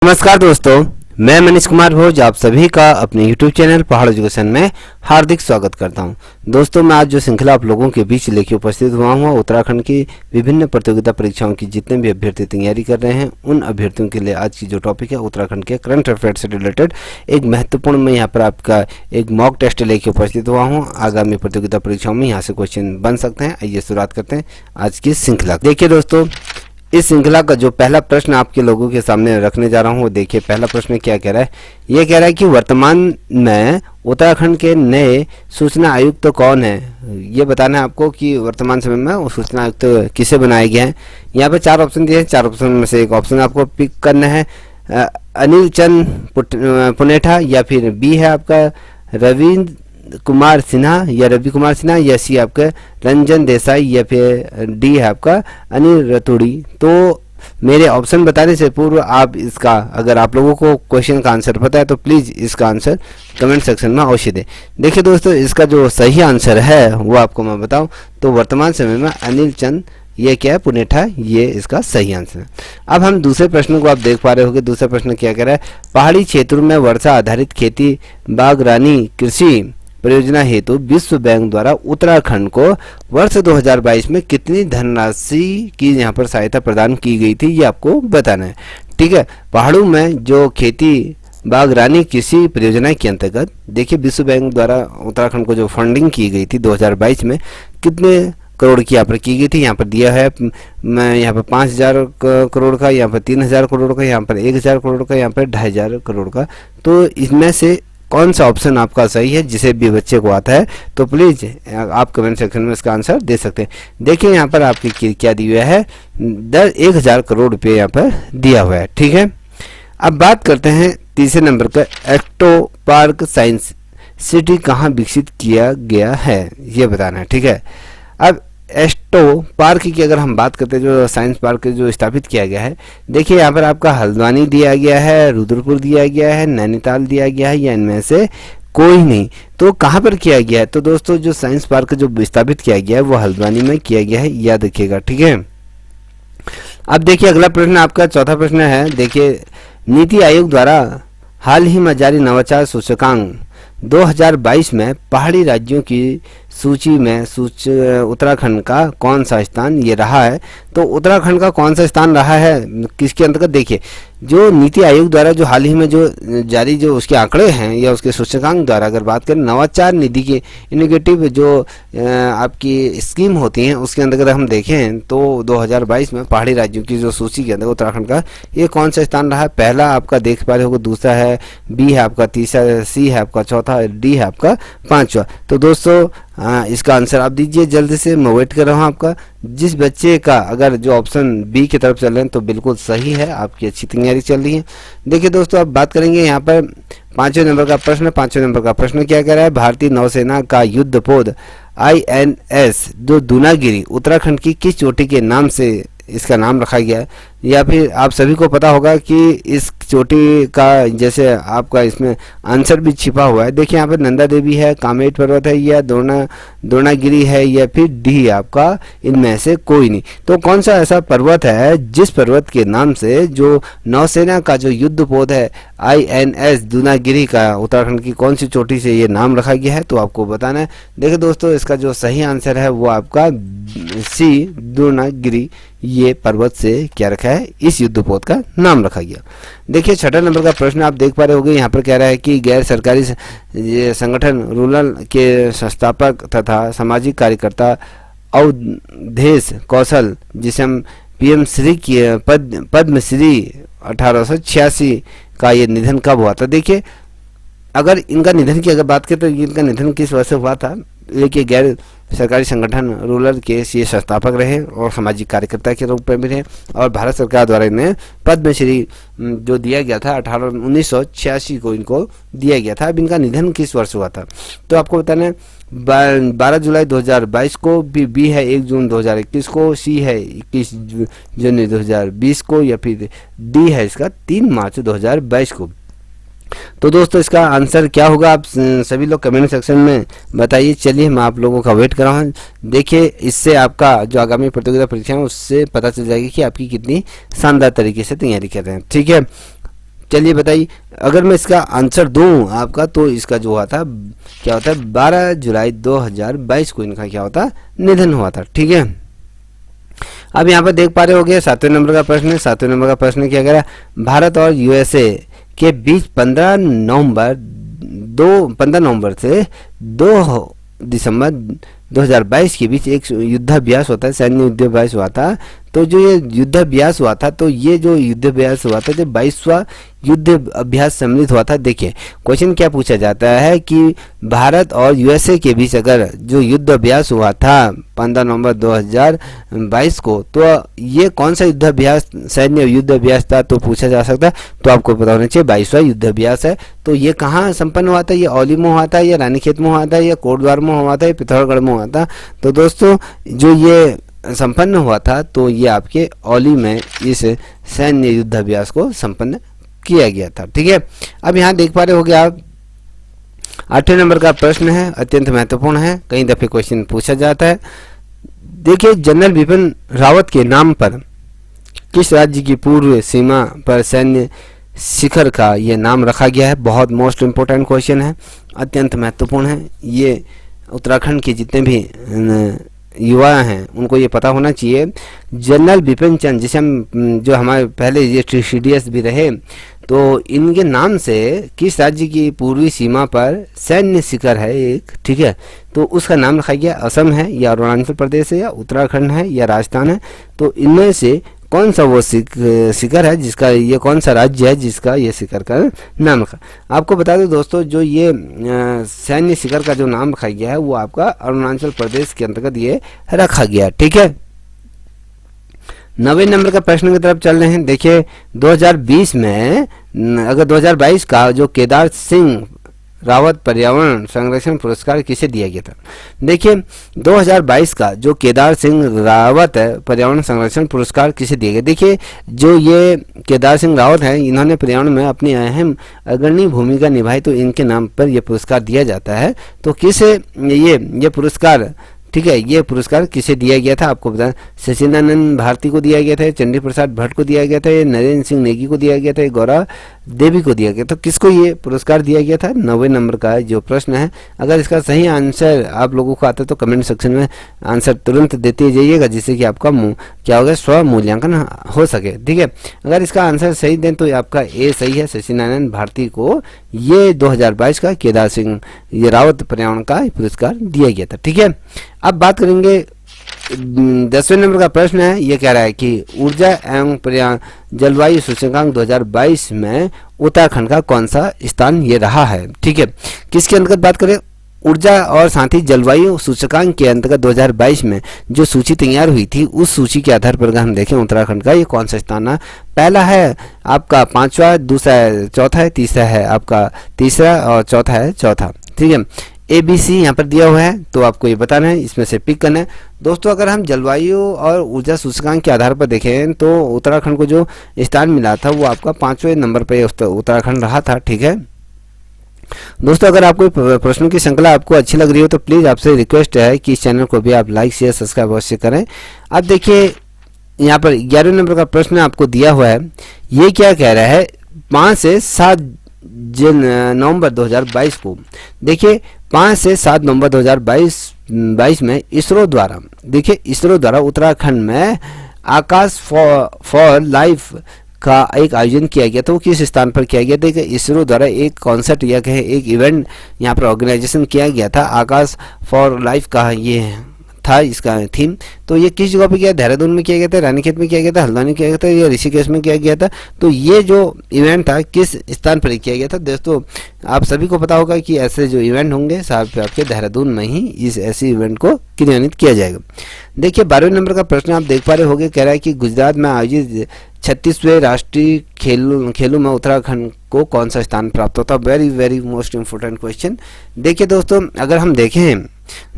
नमस्कार दोस्तों, मैं मनीष कुमार भोज आप सभी का अपने YouTube चैनल पहाड़ एजुकेशन में हार्दिक स्वागत करता हूं। दोस्तों, मैं आज जो श्रृंखला आप लोगों के बीच लेके उपस्थित हुआ हूं उत्तराखंड की विभिन्न प्रतियोगिता परीक्षाओं की जितने भी अभ्यर्थी तैयारी कर रहे हैं उन अभ्यर्थियों के लिए आज की जो टॉपिक है उत्तराखंड के करंट अफेयर से रिलेटेड एक महत्वपूर्ण मैं यहाँ पर आपका एक मॉक टेस्ट लेके उपस्थित हुआ हूँ। आगामी प्रतियोगिता परीक्षाओं में यहाँ से क्वेश्चन बन सकते हैं। आइए शुरुआत करते हैं आज की श्रृंखला। देखिए दोस्तों, इस श्रृंखला का जो पहला प्रश्न आपके लोगों के सामने रखने जा रहा हूँ वो देखिए पहला प्रश्न क्या कह रहा है। ये कह रहा है कि वर्तमान में उत्तराखंड के नए सूचना आयुक्त तो कौन है। ये बताना है आपको कि वर्तमान समय में वो सूचना आयुक्त तो किसे बनाया गया है। यहाँ पे चार ऑप्शन दिए हैं, चार ऑप्शन में से एक ऑप्शन आपको पिक करना है। अनिल चंद पुनेठा, या फिर बी है आपका रविंद्र कुमार सिन्हा या रवि कुमार सिन्हा, या सी आपका रंजन देसाई, या फिर डी है आपका अनिल रतूड़ी। तो मेरे ऑप्शन बताने से पूर्व आप इसका, अगर आप लोगों को क्वेश्चन का आंसर पता है तो प्लीज़ इसका आंसर कमेंट सेक्शन में अवश्य दें। देखिए दोस्तों, इसका जो सही आंसर है वो आपको मैं बताऊं तो वर्तमान समय में अनिल चंद ये क्या है पुनेठा, ये इसका सही आंसर है। अब हम दूसरे प्रश्न को आप देख पा रहे होंगे। दूसरा प्रश्न क्या कह रहा है, पहाड़ी क्षेत्रों में वर्षा आधारित खेती बागवानी कृषि परियोजना हेतु विश्व बैंक द्वारा उत्तराखंड को वर्ष 2022 में कितनी धनराशि की यहाँ पर सहायता प्रदान की गई थी, ये आपको बताना है। ठीक है, पहाड़ों में जो खेती बागवानी कृषि परियोजना के अंतर्गत देखिए विश्व बैंक द्वारा उत्तराखंड को जो फंडिंग की गई थी 2022 में कितने करोड़ की यहाँ पर की गई थी। यहाँ पर दिया है यहाँ पर 5,000 करोड़ का, यहाँ पर 3,000 करोड़ का, यहाँ पर 1,000 करोड़ का, यहाँ पर 2,500 करोड़ का। तो इसमें से कौन सा ऑप्शन आपका सही है, जिसे भी बच्चे को आता है तो प्लीज़ आप कमेंट सेक्शन में इसका आंसर दे सकते हैं। देखिए यहाँ पर आपकी क्या दिया हुआ है, 1,000 करोड़ रुपये यहाँ पर दिया हुआ है। ठीक है, अब बात करते हैं तीसरे नंबर का, एक्टो पार्क साइंस सिटी कहाँ विकसित किया गया है, ये बताना है। ठीक है, अब एस्टो पार्क की अगर हम बात करते हैं, जो साइंस पार्क जो स्थापित किया गया है, देखिए यहाँ पर आपका हल्द्वानी दिया गया है, रुद्रपुर दिया गया है, नैनीताल दिया गया है, या इनमें से कोई नहीं। तो कहाँ पर किया गया है, तो दोस्तों जो साइंस पार्क जो स्थापित किया गया है वो हल्द्वानी में किया गया है, याद रखिएगा। ठीक है, अब देखिए अगला प्रश्न आपका चौथा प्रश्न है। देखिए नीति आयोग द्वारा हाल ही में जारी नवाचार सूचकांक 2022 में पहाड़ी राज्यों की सूची में उत्तराखंड का कौन सा स्थान ये रहा है। तो उत्तराखंड का कौन सा स्थान रहा है किसके अंतर्गत, देखिए जो नीति आयोग द्वारा जो हाल ही में जो जारी जो उसके आंकड़े हैं या उसके सूचकांक द्वारा अगर बात करें, नवाचार निधि के इनिशिएटिव जो आपकी स्कीम होती हैं उसके अंतर्गत हम देखें तो 2022 में पहाड़ी राज्यों की जो सूची के अंदर उत्तराखंड का ये कौन सा स्थान रहा है। पहला आपका देख पा रहे होगा, दूसरा है, बी है आपका, तीसरा सी है आपका, चौथा डी है आपका, पांचवा। तो दोस्तों इसका आंसर आप दीजिए जल्दी से, मैं वेट कर रहा हूँ आपका। जिस बच्चे का अगर जो ऑप्शन बी की तरफ चल रहे हैं तो बिल्कुल सही है, आपकी अच्छी तैयारी चल रही है। देखिए दोस्तों, अब बात करेंगे यहाँ पर पांचवें नंबर का प्रश्न। पांचवें नंबर का प्रश्न क्या कह रहा है, भारतीय नौसेना का युद्धपोत INS जो दूनागिरी उत्तराखंड की किस चोटी के नाम से इसका नाम रखा गया है। या फिर आप सभी को पता होगा कि इस चोटी का जैसे आपका इसमें आंसर भी छिपा हुआ है। देखिए यहाँ पर नंदा देवी है, कामेट पर्वत है, या द्रोणागिरी है, या फिर डी आपका इनमें से कोई नहीं। तो कौन सा ऐसा पर्वत है जिस पर्वत के नाम से जो नौसेना का जो युद्धपोत है INS दूनागिरी का उत्तराखंड की कौन सी चोटी से ये नाम रखा गया है, तो आपको बताना है। देखिए दोस्तों, इसका जो सही आंसर है वो आपका सी द्रोणागिरी ये पर्वत से क्या रखा है, इस युद्धपोत का नाम रखा गया। देखिए छठा नंबर का प्रश्न आप देख पा रहे होंगे, यहाँ पर कह रहा है कि गैर सरकारी संगठन रूरल के संस्थापक तथा सामाजिक कार्यकर्ता अवधेश कौशल, जिसे हम PM श्री की पद्मश्री 1886 का ये निधन कब हुआ था। देखिए अगर इनका निधन की अगर बात करें तो इनका निधन किस वर्ष हुआ था। देखिए गैर सरकारी संगठन रूरल के ये संस्थापक रहे और सामाजिक कार्यकर्ता के रूप में भी रहे, और भारत सरकार द्वारा इन्हें पद्मश्री जो दिया गया था 1986 को इनको दिया गया था। अब इनका निधन किस वर्ष हुआ था, तो आपको बताना है 12 जुलाई 2022 को, बी है 1 जून 2021 को, सी है 21 जनवरी 2020 को, या फिर डी है इसका 3 मार्च 2022 को। तो दोस्तों इसका आंसर क्या होगा आप सभी लोग कमेंट सेक्शन में बताइए। चलिए मैं आप लोगों का वेट कर रहा हूँ। देखिए इससे आपका जो आगामी प्रतियोगिता परीक्षा है उससे पता चल जाएगी कि आपकी कितनी शानदार तरीके से तैयारी कर रहे हैं। ठीक है, चलिए बताइए, अगर मैं इसका आंसर दूं आपका, तो इसका जो हुआ था क्या होता है, 12 जुलाई 2022 को इनका क्या होता, निधन हुआ था। ठीक है, अब यहाँ पर देख पा रहे होगे 7वें नंबर का प्रश्न है। 7वें नंबर का प्रश्न क्या कह रहा है, भारत और यूएसए के बीच 15 नवंबर से 2 दिसंबर 2022 के बीच एक युद्धाभ्यास होता है, सैन्य युद्धाभ्यास हुआ था। तो जो ये युद्धाभ्यास हुआ था, तो ये जो युद्धाभ्यास हुआ था, जो 22वां युद्ध अभ्यास सम्मिलित हुआ था। देखिए क्वेश्चन क्या पूछा जाता है कि भारत और यूएसए के बीच अगर जो युद्ध अभ्यास हुआ था 15 नवंबर 2022 को, तो ये कौन सा युद्धाभ्यास, सैन्य युद्ध अभ्यास था, तो पूछा जा सकता है। तो आपको पता होना चाहिए 22वां युद्ध अभ्यास है। तो ये कहाँ संपन्न हुआ था, ये औली में हुआ था, या रानीखेत में हुआ था, या कोटद्वार में हुआ था, या पिथौरागढ़ में हुआ था। तो दोस्तों जो ये संपन्न हुआ था, तो ये आपके औली में इस सैन्य युद्धाभ्यास को संपन्न किया गया था। ठीक है, अब यहाँ देख पा रहे होगे आप 8वें नंबर का प्रश्न है, अत्यंत महत्वपूर्ण है, कई दफे क्वेश्चन पूछा जाता है। देखिए जनरल बिपिन रावत के नाम पर किस राज्य की पूर्व सीमा पर सैन्य शिखर का ये नाम रखा गया है। बहुत मोस्ट इम्पोर्टेंट क्वेश्चन है, अत्यंत महत्वपूर्ण है। ये उत्तराखंड के जितने भी युवा हैं उनको ये पता होना चाहिए। जनरल बिपिन चंद्र, जिसे हम जो हमारे पहले ये CDS भी रहे, तो इनके नाम से किस राज्य की पूर्वी सीमा पर सैन्य शिखर है एक, ठीक है, तो उसका नाम रखा गया। असम है, या अरुणाचल प्रदेश है, या उत्तराखंड है, या राजस्थान है। तो इनमें से कौन सा वो शिखर है जिसका, ये कौन सा राज्य है जिसका ये शिखर का नाम रखा। आपको बता दो दोस्तों, जो ये सैन्य शिखर का जो नाम रखा गया है वो आपका अरुणाचल प्रदेश के अंतर्गत ये रखा गया। ठीक है, 9वें नंबर का प्रश्न की तरफ चल रहे हैं। देखिए 2020 में, अगर 2022 का जो केदार सिंह रावत पर्यावरण संरक्षण पुरस्कार किसे दिया गया था। देखिए 2022 का जो केदार सिंह रावत पर्यावरण संरक्षण पुरस्कार किसे दिया गया। देखिए जो ये केदार सिंह रावत हैं, इन्होंने पर्यावरण में अपनी अहम अग्रणी भूमिका निभाई, तो इनके नाम पर यह पुरस्कार दिया जाता है। तो किसे ये पुरस्कार, ठीक है, ये पुरस्कार किसे दिया गया था आपको बताएं। सचिदानंद भारती को दिया गया था, चंडी प्रसाद भट्ट को दिया गया था, नरेंद्र सिंह नेगी को दिया गया था, गौरा देवी को दिया गया। तो किसको ये पुरस्कार दिया गया था। 9वें नंबर का जो प्रश्न है, अगर इसका सही आंसर आप लोगों को आता है तो कमेंट सेक्शन में आंसर तुरंत देते जाइएगा, जिससे कि आपका क्या होगा, स्व मूल्यांकन हो सके। ठीक है, अगर इसका आंसर सही दें तो आपका ए सही है। सचिदानंद भारती को ये 2022 का केदार सिंह ये रावत पर्यावरण का पुरस्कार दिया गया था। ठीक है, अब बात करेंगे 10वें नंबर का प्रश्न है। ये कह रहा है कि ऊर्जा एवं जलवायु सूचकांक 2022 में उत्तराखंड का कौन सा स्थान ये रहा है। ठीक है, किसके अंतर्गत बात करें, ऊर्जा और साथ ही जलवायु सूचकांक के अंतर्गत 2022 में जो सूची तैयार हुई थी, उस सूची के आधार पर अगर हम देखें उत्तराखंड का ये कौन सा स्थान है। पहला है आपका 5वां, दूसरा है चौथा है, तीसरा है आपका तीसरा, और चौथा है चौथा। ठीक है, ABC यहाँ पर दिया हुआ है, तो आपको ये बताना है, इसमें से पिक करना है। दोस्तों अगर हम जलवायु और ऊर्जा सूचकांक के आधार पर देखें तो उत्तराखंड को जो स्थान मिला था वो आपका 5वें नंबर पर उत्तराखंड रहा था। ठीक है दोस्तों, अगर आपको प्रश्नों की श्रृंखला आपको अच्छी लग रही हो तो प्लीज़ आपसे रिक्वेस्ट है कि इस चैनल को भी आप लाइक शेयर सब्सक्राइब अवश्य करें। अब देखिए यहाँ पर 11वें नंबर का प्रश्न आपको दिया हुआ है। ये क्या कह रहा है, 5 से 7 नवंबर 2022 को, देखिए 5 से 7 नवंबर 2022 में इसरो द्वारा, देखिए इसरो द्वारा उत्तराखंड में आकाश फॉर लाइफ का एक आयोजन किया गया। तो किस स्थान पर किया गया। देखिए इसरो द्वारा एक कॉन्सर्ट या कहें एक इवेंट यहाँ पर ऑर्गेनाइजेशन किया गया था। आकाश फॉर लाइफ का ये था इसका थीम। तो ये किस जगह पे किया, देहरादून में किया गया था, रानीखेत में किया गया था, हल्द्वानी किया गया था, या ऋषिकेश में किया गया था। तो ये जो इवेंट था किस स्थान पर किया गया था। दोस्तों आप सभी को पता होगा कि ऐसे जो इवेंट होंगे साहब आपके देहरादून में ही इस ऐसे इवेंट को क्रियान्वित किया जाएगा। देखिए 12वें नंबर का प्रश्न आप देख पा रहे होंगे, कह रहा है कि गुजरात में आयोजित 36वें राष्ट्रीय खेलों में उत्तराखंड को कौन सा स्थान प्राप्त होता है। Very very most important question. देखिए दोस्तों अगर हम देखें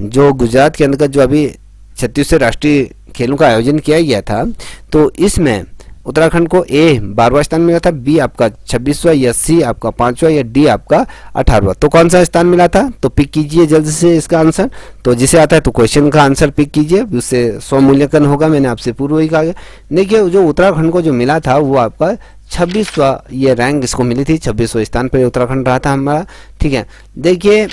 जो गुजरात के अंतर्गत जो अभी 36वें राष्ट्रीय खेलों का आयोजन किया गया था, तो इसमें उत्तराखंड को A 12वां स्थान मिला था, B आपका 26वां, या C आपका 5वां, या D आपका 18वां। तो कौन सा स्थान मिला था, तो पिक कीजिए जल्द से इसका आंसर। तो जिसे आता है तो क्वेश्चन का आंसर पिक कीजिए, उससे 100 मूल्यांकन होगा। मैंने आपसे पूर्व ही कहा। देखिए जो उत्तराखंड को जो मिला था वो आपका 26वां ये रैंक इसको मिली थी, 26वें स्थान पर उत्तराखंड रहा था हमारा। ठीक है, देखिए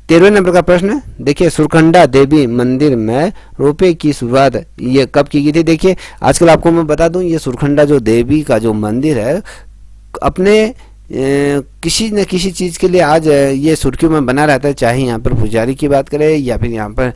13वें नंबर का प्रश्न, देखिए सुरखंडा देवी मंदिर में रोपवे की शुरुआत ये कब की गई थी। देखिए आजकल आपको मैं बता दूं, ये सुरखंडा जो देवी का जो मंदिर है अपने किसी न किसी चीज़ के लिए आज ये सुर्खियों में बना रहता है, चाहे यहाँ पर पुजारी की बात करें या फिर यहाँ पर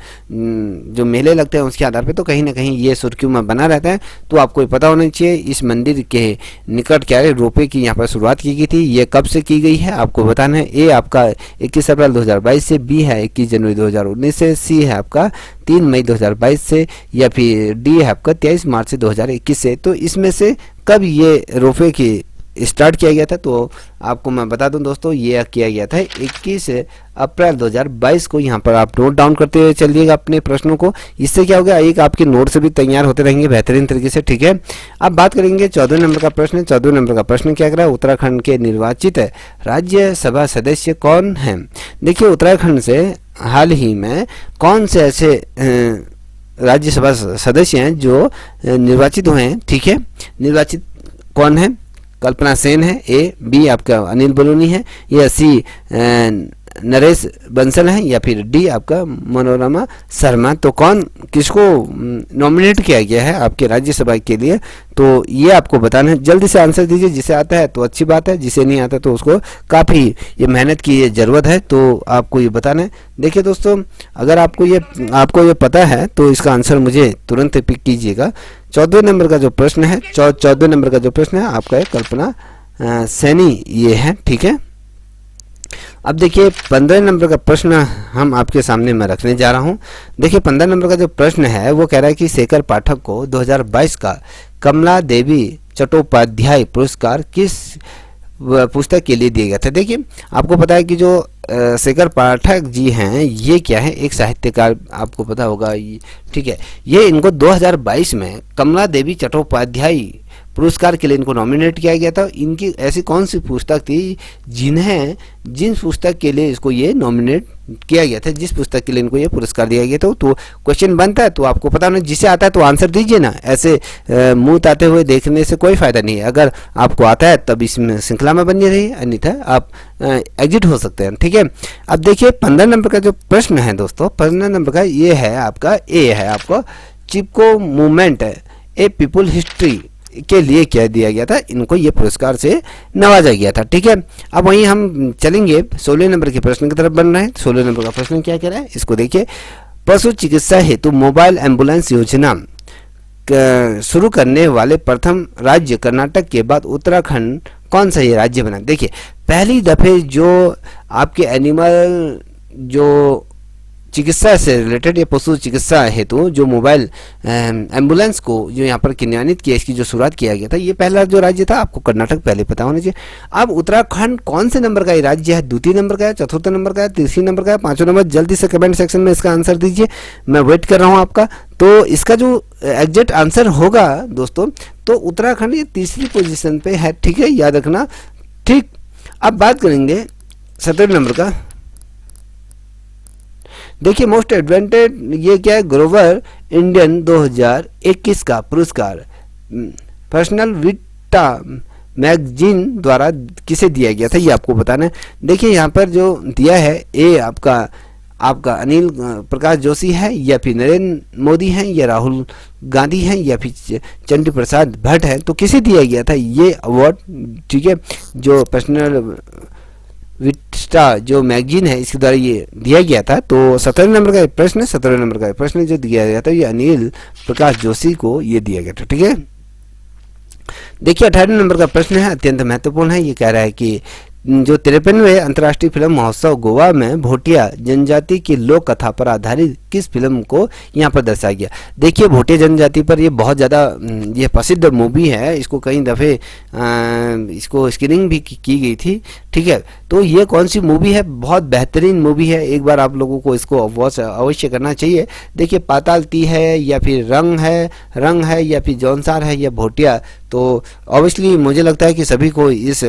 जो मेले लगते हैं उसके आधार पे, तो कहीं ना कहीं ये सुर्खियों में बना रहता है। तो आपको ये पता होना चाहिए इस मंदिर के निकट क्या है रोपवे की यहाँ पर शुरुआत की गई थी, ये कब से की गई है आपको बताना है। ए आपका 21 अप्रैल 2022 से, बी है 21 जनवरी 2019 से, सी है आपका 3 मई 2022 से, या फिर डी है आपका 23 मार्च से 2021 से। तो इसमें से कब ये रोपवे की स्टार्ट किया गया था, तो आपको मैं बता दूं दोस्तों, ये किया गया था 21 अप्रैल 2022 को। यहाँ पर आप नोट डाउन करते हुए चलिएगा अपने प्रश्नों को, इससे क्या होगा एक आपके नोट से भी तैयार होते रहेंगे बेहतरीन तरीके से। ठीक है, अब बात करेंगे 14वें नंबर का प्रश्न। 14वें नंबर का प्रश्न क्या कर रहा है, उत्तराखंड के निर्वाचित राज्यसभा सदस्य कौन हैं। देखिए उत्तराखंड से हाल ही में कौन से ऐसे राज्यसभा सदस्य हैं जो निर्वाचित हुए हैं। ठीक है, निर्वाचित कौन है, कल्पना सेन है, ए, बी आपका अनिल बलूनी है, या सी नरेश बंसल है, या फिर डी आपका मनोरमा शर्मा। तो कौन किसको नॉमिनेट किया गया है आपके राज्यसभा के लिए, तो ये आपको बताना है। जल्दी से आंसर दीजिए, जिसे आता है तो अच्छी बात है, जिसे नहीं आता तो उसको काफ़ी ये मेहनत की ये ज़रूरत है, तो आपको ये बताना है। देखिए दोस्तों, अगर आपको ये पता है तो इसका आंसर मुझे तुरंत पिक कीजिएगा। 14वें नंबर का जो प्रश्न है, 14वें नंबर का जो प्रश्न है आपका है कल्पना सैनी ये है। ठीक है, अब देखिए 15 नंबर का प्रश्न हम आपके सामने मैं रखने जा रहा हूं। देखिए 15 नंबर का जो प्रश्न है वो कह रहा है कि शेखर पाठक को 2022 का कमला देवी चट्टोपाध्याय पुरस्कार किस पुस्तक के लिए दिया गया था। देखिए आपको पता है कि जो शेखर पाठक जी हैं ये क्या है, एक साहित्यकार, आपको पता होगा। ठीक है, ये इनको 2022 में कमला देवी चट्टोपाध्याय पुरस्कार के लिए इनको नॉमिनेट किया गया था। इनकी ऐसी कौन सी पुस्तक थी जिन पुस्तक के लिए इसको ये नॉमिनेट किया गया था, जिस पुस्तक के लिए इनको ये पुरस्कार दिया गया था। तो क्वेश्चन बनता है, तो आपको पता होना, जिसे आता है तो आंसर दीजिए ना, ऐसे मुंह ताते हुए देखने से कोई फायदा नहीं है। अगर आपको आता है तब इसमें श्रृंखला में बनी रहिए, अन्यथा आप एग्जिट हो सकते हैं। ठीक है, अब देखिए 15 नंबर का जो प्रश्न है दोस्तों, 15 नंबर का ये है आपका, ए है आपको चिपको मूवमेंट ए पीपुल हिस्ट्री के लिए क्या दिया गया था, इनको ये पुरस्कार से नवाजा गया था। ठीक है, अब वहीं हम चलेंगे 16 नंबर के प्रश्न की तरफ बन रहे हैं। 16 नंबर का प्रश्न क्या कह रहा है, इसको देखिए। पशु चिकित्सा हेतु मोबाइल एम्बुलेंस योजना शुरू करने वाले प्रथम राज्य कर्नाटक के बाद उत्तराखंड कौन सा ये राज्य बना। देखिए पहली दफे जो आपके एनिमल जो चिकित्सा से रिलेटेड या पशु चिकित्सा हेतु जो मोबाइल एम्बुलेंस को जो यहाँ पर क्रियान्वित किया, इसकी जो शुरुआत किया गया था, ये पहला जो राज्य था, आपको कर्नाटक पहले पता होना चाहिए। अब उत्तराखंड कौन से नंबर का ये राज्य है, द्वितीय नंबर का है, चतुर्थ नंबर का है, तीसरी नंबर का है, पांचवें नंबर। जल्दी से कमेंट सेक्शन में इसका आंसर दीजिए, मैं वेट कर रहा हूँ आपका। तो इसका जो एग्जैक्ट आंसर होगा दोस्तों, तो उत्तराखंड ये तीसरी पोजिशन पे है। ठीक है, याद रखना। ठीक, अब बात करेंगे 17 नंबर का। देखिए मोस्ट एडवांटेड ये क्या है, ग्रोवर इंडियन 2021 का पुरस्कार पर्सनल विटा मैगजीन द्वारा किसे दिया गया था, ये आपको बताना है। देखिए यहाँ पर जो दिया है, ए आपका अनिल प्रकाश जोशी है, या फिर नरेंद्र मोदी हैं, या राहुल गांधी हैं, या फिर चंडी प्रसाद भट्ट है। तो किसे दिया गया था ये अवार्ड। ठीक है, जो पर्सनल विस्टा जो मैगजीन है इसके द्वारा ये दिया गया था। तो 17 नंबर का प्रश्न, 17 नंबर का प्रश्न जो दिया गया था ये अनिल प्रकाश जोशी को ये दिया गया था। ठीक है, देखिए 18 नंबर का प्रश्न है, अत्यंत महत्वपूर्ण है। ये कह रहा है कि जो 53वें अंतर्राष्ट्रीय फिल्म महोत्सव गोवा में भोटिया जनजाति की लोक कथा पर आधारित किस फिल्म को यहाँ पर दर्शाया गया। देखिए भोटिया जनजाति पर ये बहुत ज़्यादा ये प्रसिद्ध मूवी है, इसको कई दफ़े इसको स्क्रीनिंग भी की गई थी। ठीक है, तो ये कौन सी मूवी है, बहुत बेहतरीन मूवी है, एक बार आप लोगों को इसको वॉच अवश्य करना चाहिए। देखिए पाताल ती है, या फिर रंग है, या फिर जौनसार है, या भोटिया। तो ऑब्वियसली मुझे लगता है कि सभी को इस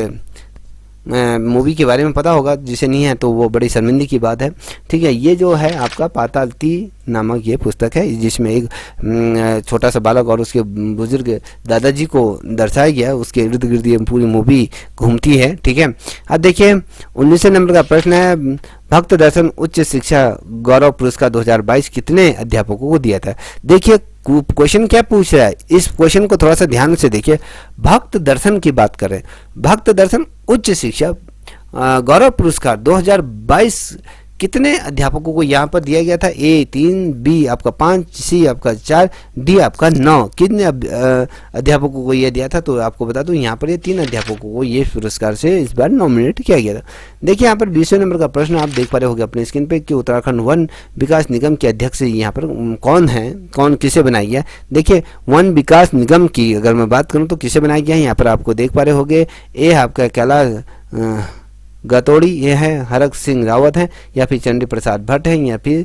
मूवी के बारे में पता होगा, जिसे नहीं है तो वो बड़ी शर्मिंदगी की बात है। ठीक है, ये जो है आपका पातालती नामक ये पुस्तक है, जिसमें एक छोटा सा बालक और उसके बुजुर्ग दादाजी को दर्शाया गया है, उसके इर्द गिर्द ये पूरी मूवी घूमती है। ठीक है, अब देखिए 19वें नंबर का प्रश्न है, भक्त दर्शन उच्च शिक्षा गौरव पुरस्कार 2022 कितने अध्यापकों को दिया था। देखिए क्वेश्चन क्या पूछ रहा है, इस क्वेश्चन को थोड़ा सा ध्यान से देखिए। भक्त दर्शन की बात करें, भक्त दर्शन उच्च शिक्षा गौरव पुरस्कार 2022 कितने अध्यापकों को यहाँ पर दिया गया था। ए 3, बी आपका 5, सी आपका 4, डी आपका 9। कितने अध्यापकों को यह दिया था, तो आपको बता दूं यहाँ पर ये 3 अध्यापकों को ये पुरस्कार से इस बार नॉमिनेट किया गया था। देखिए यहाँ पर 20वें नंबर का प्रश्न आप देख पा रहे होंगे अपने स्क्रीन पे कि उत्तराखंड वन विकास निगम के अध्यक्ष यहाँ पर कौन है, कौन किसे बनाया गया। देखिए वन विकास निगम की अगर मैं बात करूँ तो किसे बनाया गया है, यहाँ पर आपको देख पा रहे होंगे। ए आपका कैलाश गतौड़ी ये है, हरक सिंह रावत है, या फिर चंडी प्रसाद भट्ट है, या फिर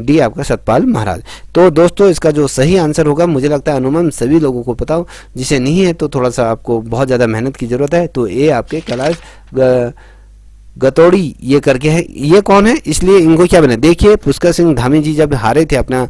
डी आपका सतपाल महाराज। तो दोस्तों इसका जो सही आंसर होगा, मुझे लगता है अनुमान सभी लोगों को पता हो, जिसे नहीं है तो थोड़ा सा आपको बहुत ज़्यादा मेहनत की जरूरत है। तो ये आपके कैलाश गतौड़ी ये करके है, ये कौन है, इसलिए इनको क्या बना। देखिए पुष्कर सिंह धामी जी जब हारे थे अपना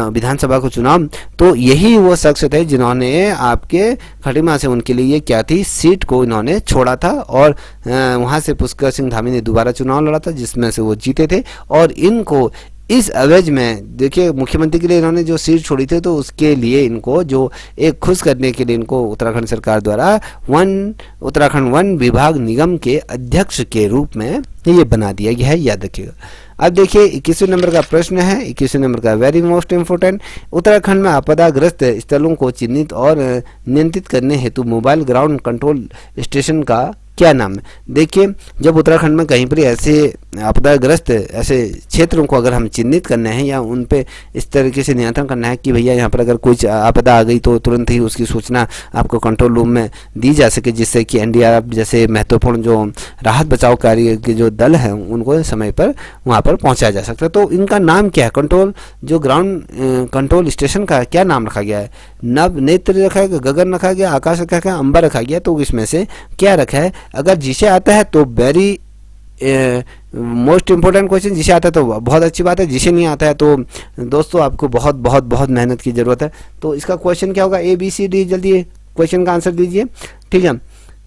विधानसभा को चुनाव, तो यही वो शख्स थे जिन्होंने आपके खटीमा से उनके लिए क्या थी, सीट को इन्होंने छोड़ा था, और वहाँ से पुष्कर सिंह धामी ने दोबारा चुनाव लड़ा था, जिसमें से वो जीते थे। और इनको इस एवज में देखिए मुख्यमंत्री के लिए इन्होंने जो सीट छोड़ी थी, तो उसके लिए इनको जो एक खुश करने के लिए इनको उत्तराखंड सरकार द्वारा उत्तराखंड वन विभाग निगम के अध्यक्ष के रूप में ये बना दिया गया है, याद रखिएगा। अब देखिए 21वें नंबर का प्रश्न है, 21वें नंबर का वेरी मोस्ट इम्पोर्टेंट, उत्तराखंड में आपदाग्रस्त स्थलों को चिन्हित और नियंत्रित करने हेतु मोबाइल ग्राउंड कंट्रोल स्टेशन का क्या नाम है। देखिए जब उत्तराखंड में कहीं पर ऐसे आपदाग्रस्त ऐसे क्षेत्रों को अगर हम चिन्हित करना है या उन पे इस तरीके से नियंत्रण करना है कि भैया यहाँ पर अगर कुछ आपदा आ गई तो तुरंत ही उसकी सूचना आपको कंट्रोल रूम में दी जा सके, जिससे कि एनडीआरएफ जैसे महत्वपूर्ण जो राहत बचाव कार्य के जो दल हैं उनको समय पर वहाँ पर पहुँचाया जा सकता है। तो इनका नाम क्या है, कंट्रोल जो ग्राउंड कंट्रोल स्टेशन का क्या नाम रखा गया है। नभ नेत्र रखा है, गगन रखा गया, आकाश रखा गया, अंबर रखा गया। तो इसमें से क्या रखा है, अगर जिसे आता है तो वेरी मोस्ट इम्पोर्टेंट क्वेश्चन, जिसे आता है तो बहुत अच्छी बात है, जिसे नहीं आता है तो दोस्तों आपको बहुत बहुत बहुत मेहनत की ज़रूरत है। तो इसका क्वेश्चन क्या होगा, ए बी सी डी, जल्दी क्वेश्चन का आंसर दीजिए। ठीक है,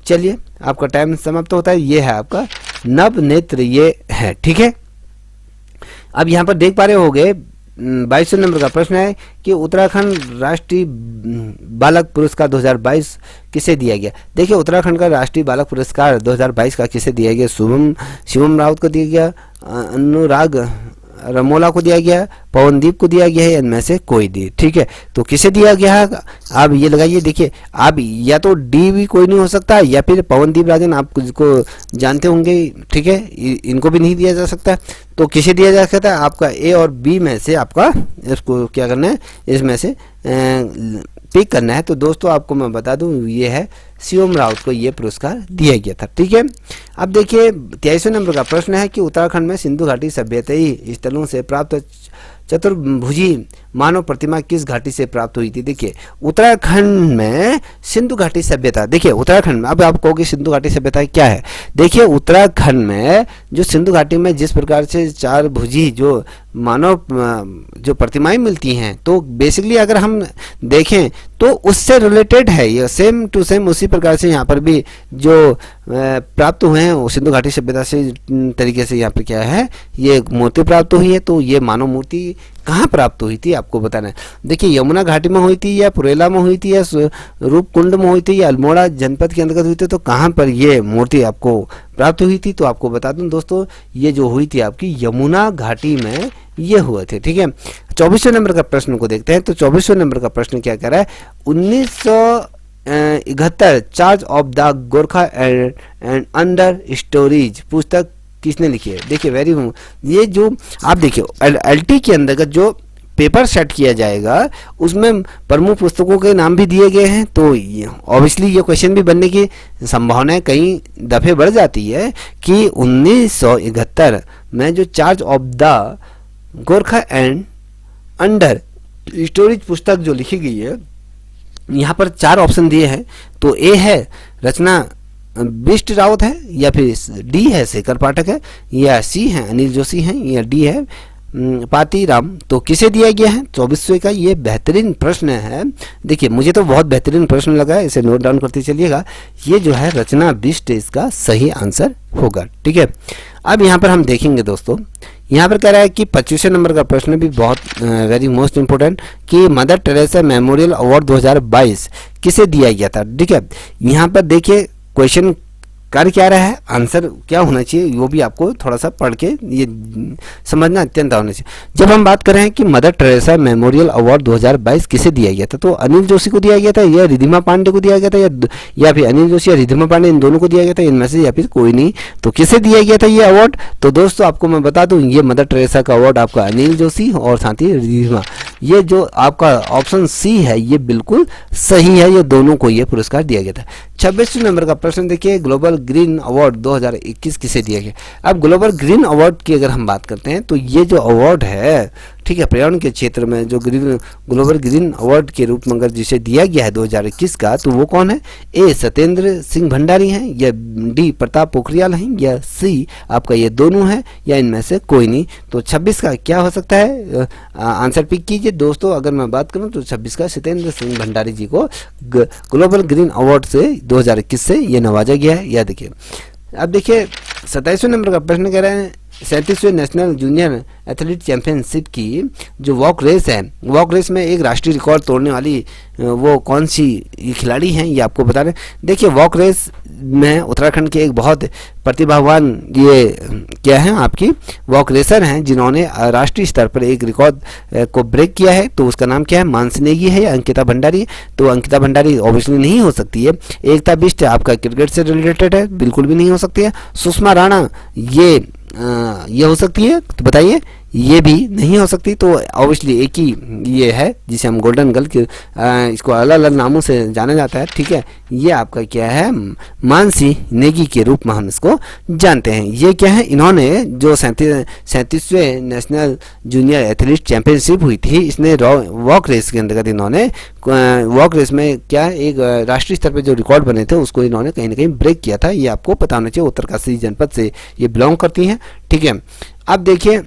चलिए आपका टाइम समाप्त होता है। ये है आपका नभ नेत्र, ये है। ठीक है, अब यहाँ पर देख पा रहे होंगे 22वें नंबर का प्रश्न है कि उत्तराखंड राष्ट्रीय बालक पुरस्कार 2022 किसे दिया गया। देखिए उत्तराखंड का राष्ट्रीय बालक पुरस्कार 2022 का किसे दिया गया, शिवम रावत को दिया गया, अनुराग रमोला को दिया गया, पवनदीप को दिया गया है, इनमें से कोई दी। ठीक है, तो किसे दिया गया है आप ये लगाइए। देखिए आप या तो डी भी कोई नहीं हो सकता, या फिर पवनदीप राजन आप जिसको जानते होंगे। ठीक है, इनको भी नहीं दिया जा सकता। तो किसे दिया जा सकता है, आपका ए और बी में से आपका इसको क्या करना है, इसमें से पिक करना है। तो दोस्तों आपको मैं बता दूं ये है शिवम रावत को ये पुरस्कार दिया गया था। ठीक है, अब देखिए 23वें नंबर का प्रश्न है कि उत्तराखंड में सिंधु घाटी सभ्यताई स्थलों से प्राप्त चतुर्भुजी मानव प्रतिमा किस घाटी से प्राप्त हुई थी। देखिए उत्तराखंड में सिंधु घाटी सभ्यता, देखिए उत्तराखंड में, अब आप कहोगे सिंधु घाटी सभ्यता क्या है। देखिए उत्तराखंड में जो सिंधु घाटी में जिस प्रकार से चार भुजी जो मानव जो प्रतिमाएं मिलती हैं, तो बेसिकली अगर हम देखें तो उससे रिलेटेड है ये, सेम टू सेम उसी प्रकार से यहाँ पर भी जो प्राप्त हुए हैं वो सिंधु घाटी सभ्यता से तरीके से यहाँ पर क्या है, ये मूर्ति प्राप्त हुई है। तो ये मानव मूर्ति कहाँ प्राप्त हुई थी आपको बताना है। देखिए यमुना घाटी में हुई थी, या पुरेला में हुई थी, या रूपकुंड में हुई थी, या अल्मोड़ा जनपद के अंतर्गत हुई थी। तो कहाँ पर ये मूर्ति आपको प्राप्त हुई थी, तो आपको बता दूं दोस्तों ये जो हुई थी आपकी यमुना घाटी में ये हुए थे। ठीक है, 24वें नंबर का प्रश्न को देखते हैं। तो 24वें नंबर का प्रश्न क्या कह रहा है, 1971 charge of the Gorkha and under storage पुस्तक किसने लिखी है। देखिए वेरी ये जो आप देखिए एलटी के अंतर्गत जो पेपर सेट किया जाएगा उसमें प्रमुख पुस्तकों के नाम भी दिए गए हैं। तो ऑब्वियसली ये क्वेश्चन भी बनने की संभावनाएं कई दफे बढ़ जाती है कि 1971 में जो charge of the Gorkha and under storage पुस्तक जो लिखी गई है, यहाँ पर 4 ऑप्शन दिए हैं। तो ए है रचना बिष्ट रावत है, या फिर डी है शेखर पाठक है, या सी है अनिल जोशी हैं, या डी है पातीराम। तो किसे दिया गया है 2400 का? ये बेहतरीन प्रश्न है। देखिए मुझे तो बहुत बेहतरीन प्रश्न लगा है, इसे नोट डाउन करते चलिएगा। ये जो है रचना बिष्ट इसका सही आंसर होगा। ठीक है, अब यहाँ पर हम देखेंगे दोस्तों, यहाँ पर कह रहा है कि 25वें नंबर का प्रश्न भी बहुत वेरी मोस्ट इंपॉर्टेंट, कि मदर टेरेसा मेमोरियल अवार्ड 2022 किसे दिया गया था। ठीक है, यहाँ पर देखिए क्वेश्चन कर क्या रहा है, आंसर क्या होना चाहिए, वो भी आपको थोड़ा सा पढ़ के ये समझना अत्यंत होना चाहिए। जब हम बात कर रहे हैं कि मदर टेरेसा मेमोरियल अवार्ड 2022 किसे दिया गया था, तो अनिल जोशी को दिया गया था, या रिद्धिमा पांडे को दिया गया था, या फिर अनिल जोशी या रिद्धिमा पांडे, इन दोनों को दिया गया था इनमें से, या फिर कोई नहीं। तो किसे दिया गया था ये अवार्ड? तो दोस्तों आपको मैं बता दूं, ये मदर टेरेसा का अवार्ड आपका अनिल जोशी और साथ ही रिद्धिमा, ये जो आपका ऑप्शन सी है ये बिल्कुल सही है, ये दोनों को ये पुरस्कार दिया गया था। 26वें नंबर का प्रश्न देखिए, ग्लोबल ग्रीन अवार्ड 2021 किसे दिया गया। अब ग्लोबल ग्रीन अवार्ड की अगर हम बात करते हैं तो ये जो अवार्ड है, ठीक है, पर्यावरण के क्षेत्र में जो ग्लोबल ग्रीन अवार्ड के रूप में अगर जिसे दिया गया है 2021 का, तो वो कौन है? ए सत्येंद्र सिंह भंडारी हैं, या डी प्रताप पोखरियाल हैं, या सी आपका ये दोनों है, या इनमें से कोई नहीं। तो 26 का क्या हो सकता है? आंसर पिक कीजिए दोस्तों। अगर मैं बात करूं तो 26 का सत्येंद्र सिंह भंडारी जी को ग्लोबल ग्रीन अवार्ड से 2021 से ये नवाजा गया है। यह देखिए, अब देखिए 27वें नंबर का प्रश्न कह रहे हैं, 37वें नेशनल जूनियर एथलीट चैंपियनशिप की जो वॉक रेस है, वॉक रेस में एक राष्ट्रीय रिकॉर्ड तोड़ने वाली वो कौन सी खिलाड़ी हैं, ये आपको बता रहे हैं। देखिए वॉक रेस में उत्तराखंड के एक बहुत प्रतिभावान ये क्या है आपकी वॉक रेसर हैं, जिन्होंने राष्ट्रीय स्तर पर एक रिकॉर्ड को ब्रेक किया है। तो उसका नाम क्या है? मानसी नेगी है या अंकिता भंडारी? तो अंकिता भंडारी ऑब्वियसली नहीं हो सकती है। एकता बिष्ट आपका क्रिकेट से रिलेटेड है, बिल्कुल भी नहीं हो सकती है। सुषमा राणा ये हो सकती है, तो बताइए, ये भी नहीं हो सकती। तो ऑब्वियसली एक ही ये है जिसे हम गोल्डन गर्ल के इसको अलग अलग नामों से जाना जाता है। ठीक है, ये आपका क्या है? मानसी नेगी के रूप में हम इसको जानते हैं। ये क्या है? इन्होंने जो 37वें नेशनल जूनियर एथलीट चैंपियनशिप हुई थी, इसने वॉक रेस के अंतर्गत इन्होंने वॉक रेस में क्या एक राष्ट्रीय स्तर पर जो रिकॉर्ड बने थे उसको इन्होंने कहीं ना कहीं ब्रेक किया था। ये आपको पता होना चाहिए। उत्तरकाशी जनपद से ये बिलोंग करती हैं। ठीक है, अब देखिए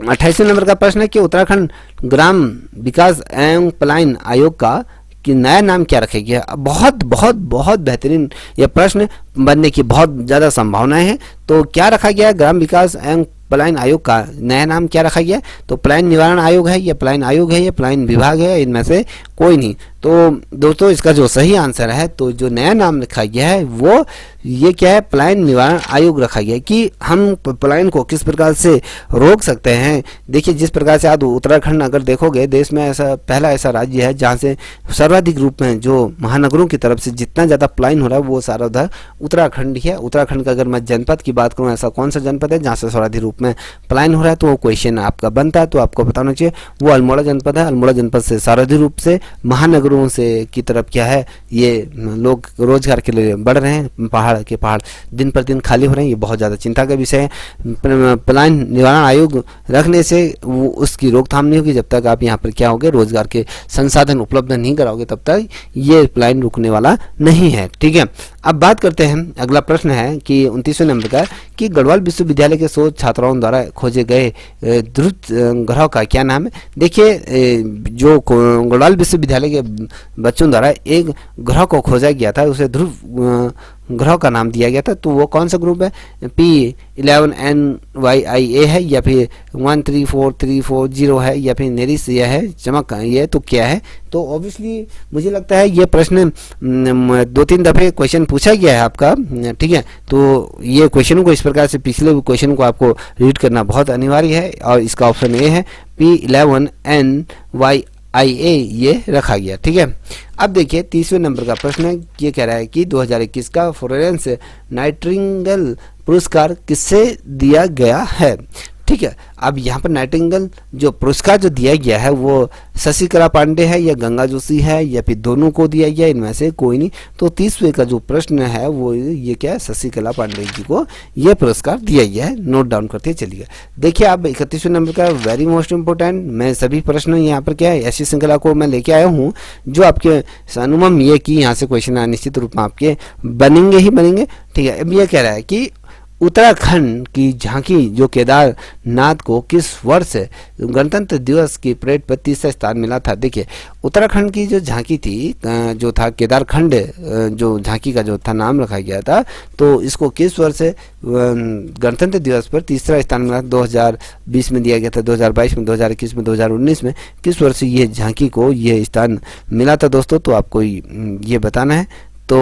28वें नंबर का प्रश्न है कि उत्तराखंड ग्राम विकास एवं पलायन आयोग का कि नया नाम क्या रखा गया। बहुत बहुत बहुत बेहतरीन यह प्रश्न बनने की बहुत ज़्यादा संभावनाएं हैं। तो क्या रखा गया? ग्राम विकास एवं पलायन आयोग का नया नाम क्या रखा गया? तो पलायन निवारण आयोग है, या पलायन आयोग है, या पलायन विभाग है, इनमें से कोई नहीं। तो दोस्तों इसका जो सही आंसर है, तो जो नया नाम रखा गया है वो ये क्या है? पलायन निवारण आयोग रखा गया है। कि हम पलायन को किस प्रकार से रोक सकते हैं। देखिए जिस प्रकार से आज उत्तराखंड अगर देखोगे, देश में ऐसा पहला ऐसा राज्य है जहाँ से सर्वाधिक रूप में जो महानगरों की तरफ से जितना ज़्यादा पलायन हो रहा है वो सारा उधर उत्तराखंड ही है। उत्तराखंड का अगर मैं जनपद की बात करूँ, ऐसा कौन सा जनपद है जहाँ से सर्वाधिक रूप में पलायन हो रहा है, तो वो क्वेश्चन आपका बनता है। तो आपको पता होना चाहिए वो अल्मोड़ा जनपद है। अल्मोड़ा जनपद से सर्वाधिक रूप से महानगरों से की तरफ क्या है, ये लोग रोजगार के लिए बढ़ रहे हैं। पहाड़ दिन पर दिन खाली हो रहे हैं। ये बहुत ज़्यादा चिंता का विषय है। पलायन निवारण आयोग रखने से वो उसकी रोकथाम नहीं होगी। जब तक आप यहाँ पर क्या होगे, रोजगार के संसाधन उपलब्ध नहीं कराओगे, तब तक ये पलायन रुकने वाला नहीं है। ठीक है, अब बात करते हैं। अगला प्रश्न है कि 29वें नंबर का कि गढ़वाल विश्वविद्यालय के शोध छात्राओं द्वारा खोजे गए ध्रुव ग्रह का क्या नाम है। देखिए जो गढ़वाल विश्वविद्यालय के बच्चों द्वारा एक ग्रह को खोजा गया था, उसे ध्रुव ग्रह का नाम दिया गया था। तो वो कौन सा ग्रुप है? P11NYIA है, या फिर 134340 है, या फिर नेरिस यह है, चमक ये, तो क्या है? तो ऑब्वियसली मुझे लगता है ये प्रश्न 2-3 दफ़े क्वेश्चन पूछा गया है आपका। ठीक है, तो ये क्वेश्चन को इस प्रकार से पिछले क्वेश्चन को आपको रीड करना बहुत अनिवार्य है, और इसका ऑप्शन ए है P11NYIA ये रखा गया। ठीक है, अब देखिए 30वें नंबर का प्रश्न है। ये कह रहा है कि 2021 का फ्लोरेंस नाइटिंगेल पुरस्कार किससे दिया गया है। ठीक है। अब यहाँ पर नाइटिंगेल जो पुरस्कार जो दिया गया है वो शशिकला पांडे है या गंगा जोशी है या फिर दोनों को दिया गया, इनमें से कोई नहीं। तो 30वें का जो प्रश्न है वो ये क्या है, शशिकला पांडे जी को ये पुरस्कार दिया गया है। नोट डाउन करते चलिए। देखिए अब 31वें नंबर का वेरी मोस्ट इंपोर्टेंट, मैं सभी प्रश्न यहाँ पर क्या है ऐसी श्रृंखला को मैं लेके आया हूँ जो आपके अनुमम ये कि यहाँ से क्वेश्चन निश्चित रूप में आपके बनेंगे ही बनेंगे। ठीक है। अब ये कह रहा है कि उत्तराखंड की झांकी जो केदारनाथ को किस वर्ष गणतंत्र दिवस की परेड पर तीसरा स्थान मिला था। देखिए उत्तराखंड की जो झांकी थी जो था केदारखंड, जो झांकी का जो था नाम रखा गया था, तो इसको किस वर्ष गणतंत्र दिवस पर तीसरा स्थान मिला। 2020 में दिया गया था, 2022 में, 2021 में, 2019 में, किस वर्ष ये झांकी को ये स्थान मिला था दोस्तों, तो आपको ये बताना है। तो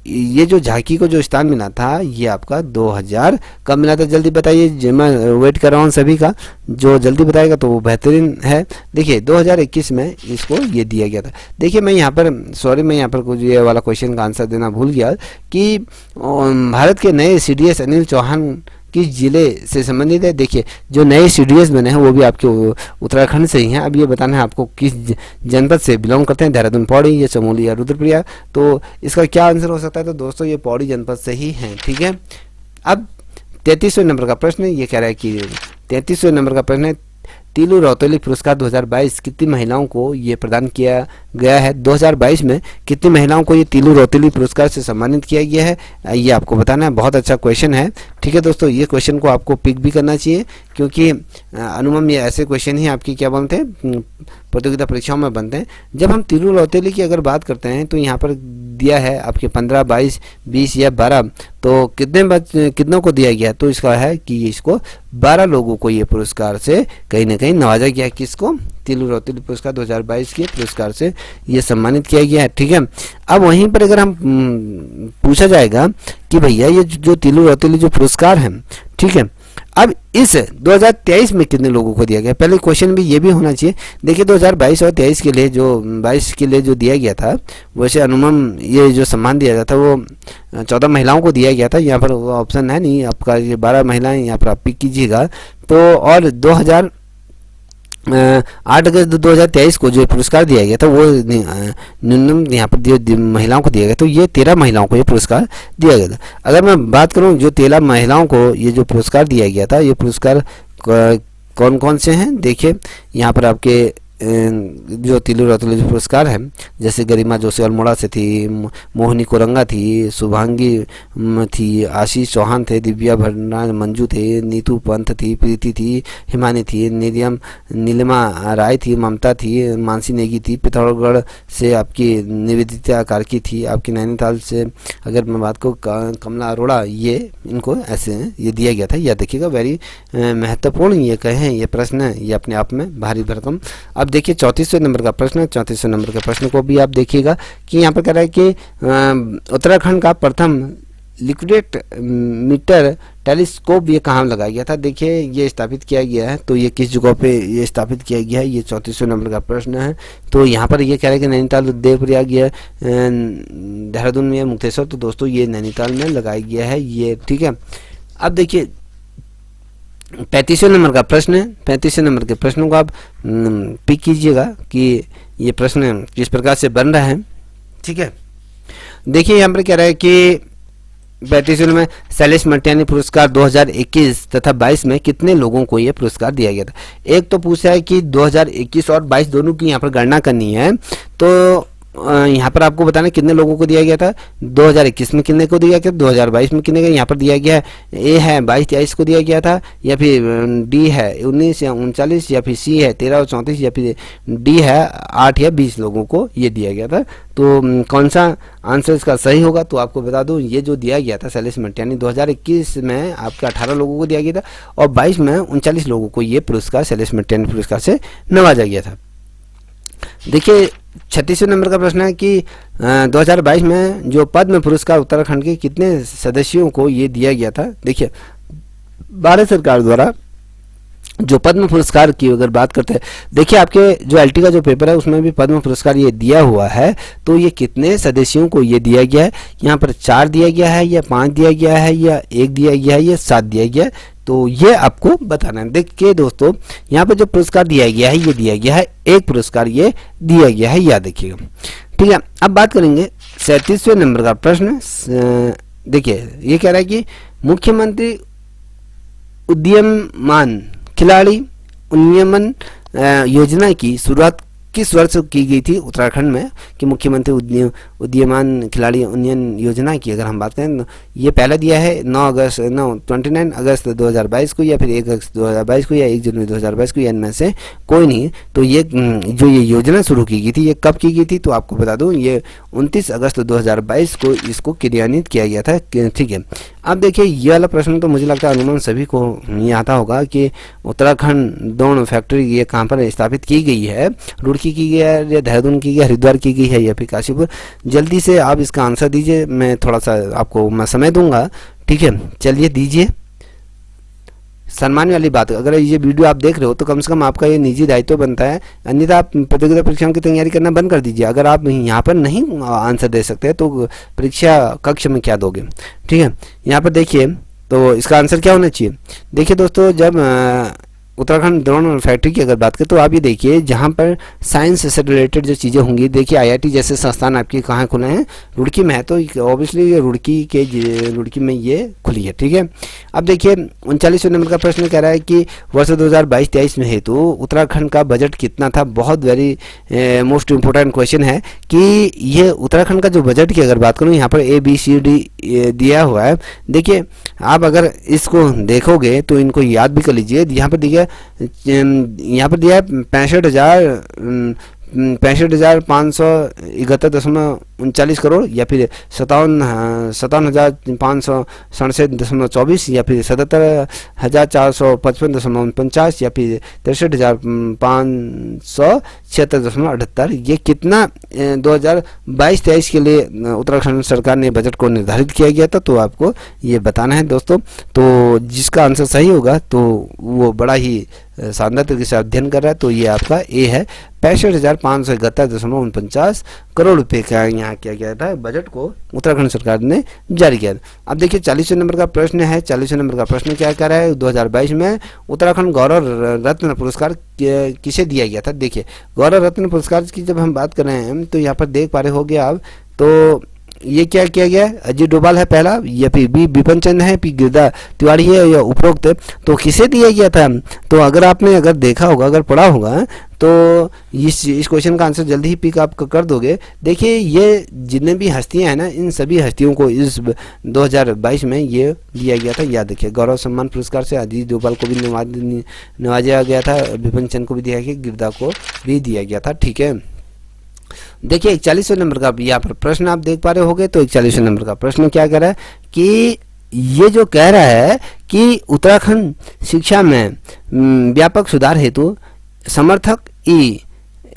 ये जो झांकी को जो स्थान मिला था ये आपका 2000 कब मिला था, जल्दी बताइए। मैं वेट कर रहा हूँ सभी का, जो जल्दी बताएगा तो वो बेहतरीन है। देखिए 2021 में इसको ये दिया गया था। देखिए मैं यहाँ पर मैं यहाँ पर कुछ ये वाला क्वेश्चन का आंसर देना भूल गया कि भारत के नए CDS अनिल चौहान किस जिले से संबंधित है। देखिए जो नए CDS बने हैं वो भी आपके उत्तराखंड से ही हैं। अब ये बताना है आपको किस जनपद से बिलोंग करते हैं, देहरादून, पौड़ी या चमोली या रुद्रप्रयाग। तो इसका क्या आंसर हो सकता है, तो दोस्तों ये पौड़ी जनपद से ही हैं। ठीक है। अब 33वें नंबर का प्रश्न ये कह रहा है कि 33वें नंबर का प्रश्न है तीलू रौतेली पुरस्कार 2022 कितनी महिलाओं को ये प्रदान किया गया है। 2022 में कितनी महिलाओं को ये तीलू रौतेली पुरस्कार से सम्मानित किया गया है, ये आपको बताना है। बहुत अच्छा क्वेश्चन है। ठीक है दोस्तों, ये क्वेश्चन को आपको पिक भी करना चाहिए क्योंकि अनुमम ये ऐसे क्वेश्चन ही आपकी क्या बनते हैं, प्रतियोगिता परीक्षाओं में बनते हैं। जब हम तीलू रौतेली की अगर बात करते हैं तो यहाँ पर दिया है आपके 15, 22, 20 या 12, तो कितनों को दिया गया, तो इसका है कि इसको 12 लोगों को ये पुरस्कार से कहीं ना कहीं नवाजा गया है। किसको, तीलू रौतेली पुरस्कार 2022 के पुरस्कार से ये सम्मानित किया गया है। ठीक है। अब वहीं पर अगर हम पूछा जाएगा कि भैया ये जो तीलू रौतेली जो पुरस्कार है, ठीक है, अब इस 2023 में कितने लोगों को दिया गया, पहले क्वेश्चन भी ये भी होना चाहिए। देखिए 2022 और 23 के लिए जो 22 के लिए जो दिया गया था, वैसे अनुमम ये जो सम्मान दिया गया था वो 14 महिलाओं को दिया गया था। यहाँ पर ऑप्शन है नहीं आपका, ये 12 महिलाएं यहाँ पर आप पिक कीजिएगा। तो और 8 अगस्त 2023 को जो पुरस्कार दिया गया था वो न्यूनतम यहाँ पर महिलाओं को दिया गया, तो ये 13 महिलाओं को ये पुरस्कार दिया गया था। अगर मैं बात करूँ जो 13 महिलाओं को ये जो पुरस्कार दिया गया था, ये पुरस्कार कौन कौन से हैं, देखिए यहाँ पर आपके जो तीलू रौतेली जो पुरस्कार है, जैसे गरिमा जोशी अल्मोड़ा से थी, मोहिनी कोरंगा थी, शुभांगी थी, आशीष चौहान थे, दिव्या भरना मंजू थे, नीतू पंत थी, प्रीति थी, हिमानी थी, नीलिमा राय थी, ममता थी, मानसी नेगी थी, पिथौरागढ़ से आपकी निवेदिता कार्की थी, आपकी नैनीताल से अगर मैं बात करूँ कमला अरोड़ा, ये इनको ऐसे ये दिया गया था। यह देखिएगा वेरी महत्वपूर्ण ये कहें ये प्रश्न है, ये अपने आप में भारी भरकम। अब देखिए 34वें नंबर का प्रश्न है। 34वें नंबर के प्रश्न को भी आप देखिएगा कि यहाँ पर कह रहा है कि उत्तराखंड का प्रथम लिक्विड मीटर टेलीस्कोप ये कहाँ लगाया गया था। देखिए ये स्थापित किया गया है, तो ये किस जगह पे ये स्थापित किया गया है, ये 34वें नंबर का प्रश्न है। तो यहाँ पर ये कह रहा है कि नैनीताल, देवप्रयाग, ये देहरादून में, मुक्तेश्वर, तो दोस्तों ये नैनीताल में लगाया गया है ये। ठीक है। अब देखिए 35वें नंबर का प्रश्न है। 35वें नंबर के प्रश्नों को आप पिक कीजिएगा कि ये प्रश्न किस प्रकार से बन रहा है। ठीक है। देखिए यहाँ पर कह रहा है कि 35वें में शैलेश मटियानी पुरस्कार 2021 तथा 22 में कितने लोगों को ये पुरस्कार दिया गया था। एक तो पूछा है कि 2021 और 22 दोनों की यहाँ पर गणना करनी है, तो यहाँ पर आपको बताना कितने लोगों को दिया गया था। 2021 में कितने को दिया गया, 2022 में कितने का यहाँ पर दिया गया है। ए है 22-23 को दिया गया था, या फिर डी है 19 या 39, या फिर सी है 13 और 34, या फिर डी है 8 या 20 लोगों को ये दिया गया था। तो कौन सा आंसर इसका सही होगा, तो आपको बता दूं ये जो दिया गया था शैलेश मटियानी 2021 में आपके 18 लोगों को दिया गया था और 22 में 39 लोगों को ये पुरस्कार शैलेश मटियानी पुरस्कार से नवाजा गया था। देखिए 36वें नंबर का प्रश्न है कि 2022 में जो पद्म पुरस्कार उत्तराखंड के कितने सदस्यों को ये दिया गया था। देखिए भारत सरकार द्वारा जो पद्म पुरस्कार की अगर बात करते हैं, देखिए आपके जो एलटी का जो पेपर है उसमें भी पद्म पुरस्कार ये दिया हुआ है। तो ये कितने सदस्यों को ये दिया गया है, यहाँ पर 4 दिया गया है या 5 दिया गया है या 1 दिया गया है या 7 दिया गया है, तो ये आपको बताना है। देखिए दोस्तों, यहाँ पर जो पुरस्कार दिया गया है ये दिया गया है, एक पुरस्कार ये दिया गया है, याद रखिएगा। ठीक है, अब बात करेंगे 37वें नंबर का प्रश्न। देखिए ये कह रहा है कि मुख्यमंत्री उदीयमान खिलाड़ी उन्नयन योजना की शुरुआत किस वर्ष की गई थी उत्तराखंड में, कि मुख्यमंत्री उदीयमान खिलाड़ी उन्नयन योजना की अगर हम बात करें तो ये पहला दिया है 29 अगस्त 2022 को, या फिर 1 अगस्त 2022 को, या 1 जनवरी 2022 को, या इनमें से कोई नहीं। तो ये जो ये योजना शुरू की गई थी ये कब की गई थी, तो आपको बता दूं ये 29 अगस्त 2022 को इसको क्रियान्वित किया गया था। ठीक है, अब देखिए ये वाला प्रश्न तो मुझे लगता है अनुमान सभी को ये आता होगा कि उत्तराखंड ड्रोन फैक्ट्री ये कहाँ पर स्थापित की गई है, रुड़की की गई है या देहरादून की गई, हरिद्वार की गई है या फिर काशीपुर। जल्दी से आप इसका आंसर दीजिए, मैं थोड़ा सा आपको मैं समय दूंगा। ठीक है, चलिए दीजिए। सम्मान वाली बात, अगर ये वीडियो आप देख रहे हो तो कम से कम आपका ये निजी दायित्व बनता है, अन्यथा आप प्रतियोगिता परीक्षाओं की तैयारी करना बंद कर दीजिए। अगर आप यहाँ पर नहीं आंसर दे सकते तो परीक्षा कक्ष में क्या दोगे। ठीक है, यहाँ पर देखिए तो इसका आंसर क्या होना चाहिए। देखिए दोस्तों, जब उत्तराखंड ड्रोन फैक्ट्री की अगर बात करें तो आप ये देखिए जहाँ पर साइंस से रिलेटेड जो चीज़ें होंगी, देखिए आईआईटी जैसे संस्थान आपकी कहाँ खुले हैं, रुड़की में है, तो ऑब्वियसली रुड़की में ये खुली है। ठीक है, अब देखिए 39वें नंबर का प्रश्न कह रहा है कि वर्ष 2022-23 में हेतु उत्तराखंड का बजट कितना था। बहुत वेरी मोस्ट इम्पोर्टेंट क्वेश्चन है कि ये उत्तराखंड का जो बजट की अगर बात करूँ, यहाँ पर ABCD दिया हुआ है। देखिए आप अगर इसको देखोगे तो इनको याद भी कर लीजिए। यहाँ पर देखिए यहाँ पर दिया है 65,571.39 करोड़, या फिर 57,567.24, या फिर 77,455.49, या फिर 63,576.78। ये कितना 2022-23 के लिए उत्तराखंड सरकार ने बजट को निर्धारित किया गया था, तो आपको ये बताना है दोस्तों। तो जिसका आंसर सही होगा तो वो बड़ा ही शानदार तरीके से अध्ययन कर रहा है, तो ये आपका ए है। 65,571.49 करोड़ रुपए का यहाँ किया गया था, बजट को उत्तराखंड सरकार ने जारी किया। अब देखिए 40वें नंबर का प्रश्न है। 40वें नंबर का प्रश्न क्या कह रहा है, 2022 में उत्तराखंड गौरव रत्न पुरस्कार किसे दिया गया था। देखिए गौरव रत्न पुरस्कार की जब हम बात कर रहे हैं तो यहाँ पर देख पा रहे होगे आप, तो ये क्या किया गया है, अजीत डोभाल है पहला, या फिर बी विपिन चंद है, फिर गिरधा तिवारी है, या उपरोक्त। तो किसे दिया गया था, तो अगर आपने देखा होगा, अगर पढ़ा होगा तो इस क्वेश्चन का आंसर जल्दी ही पिक आप कर दोगे। देखिए ये जितने भी हस्तियां हैं ना, इन सभी हस्तियों को इस 2022 में ये दिया गया था, याद रखिए। गौरव सम्मान पुरस्कार से अजीत डोभाल को भी नवाजा गया था, विपिन चंद को भी दिया गया, गिरधा को भी दिया गया था। ठीक है, देखिए 41वें नंबर का यहाँ पर प्रश्न आप देख पा रहे होगे। तो 41वें नंबर का प्रश्न क्या कह रहा है कि ये जो कह रहा है कि उत्तराखंड शिक्षा में व्यापक सुधार हेतु समर्थक ई